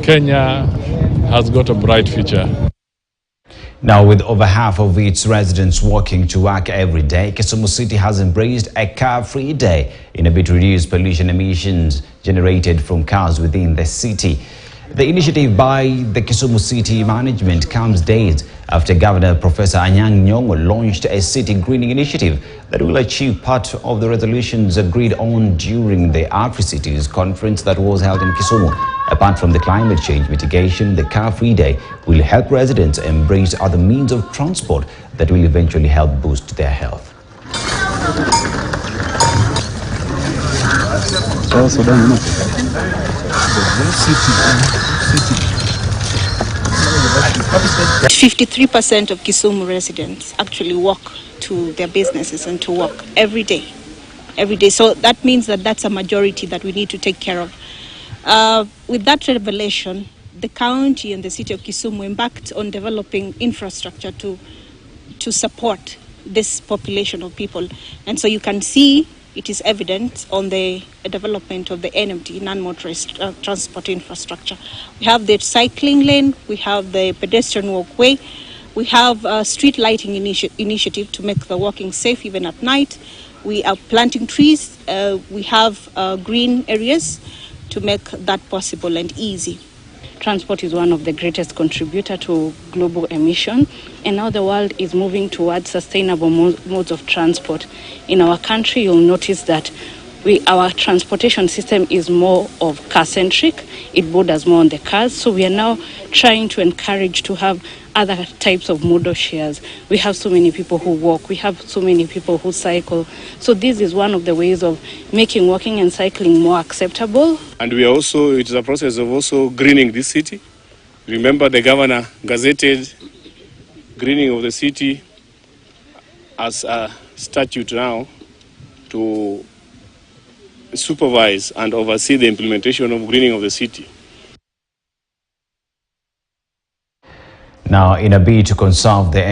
Kenya has got a bright future. Now, with over half of its residents walking to work every day, Kisumu City has embraced a car-free day in a bid to reduce pollution emissions generated from cars within the city. The initiative by the Kisumu City management comes days after Governor Professor Anyang' Nyong'o launched a city greening initiative that will achieve part of the resolutions agreed on during the Afri-Cities conference that was held in Kisumu. Apart from the climate change mitigation, the car-free day will help residents embrace other means of transport that will eventually help boost their health. 53% of Kisumu residents actually walk to their businesses and to work every day. So that means that that's a majority that we need to take care of. With that revelation, the county and the city of Kisumu embarked on developing infrastructure to support this population of people. And so you can see it is evident on the development of the NMT, non-motorized transport infrastructure. We have the cycling lane, we have the pedestrian walkway, we have a street lighting initiative to make the walking safe even at night. We are planting trees, we have green areas to make that possible and easy. Transport is one of the greatest contributor to global emission, and now the world is moving towards sustainable modes of transport. In our country, you'll notice that our transportation system is more of car-centric. It borders more on the cars, so we are now trying to encourage to have other types of modal shares. We have so many people who walk, we have so many people who cycle. So this is one of the ways of making walking and cycling more acceptable. And we are also, it is a process of also greening this city. Remember, the governor gazetted greening of the city as a statute now to supervise and oversee the implementation of greening of the city. Now, in a bid to conserve the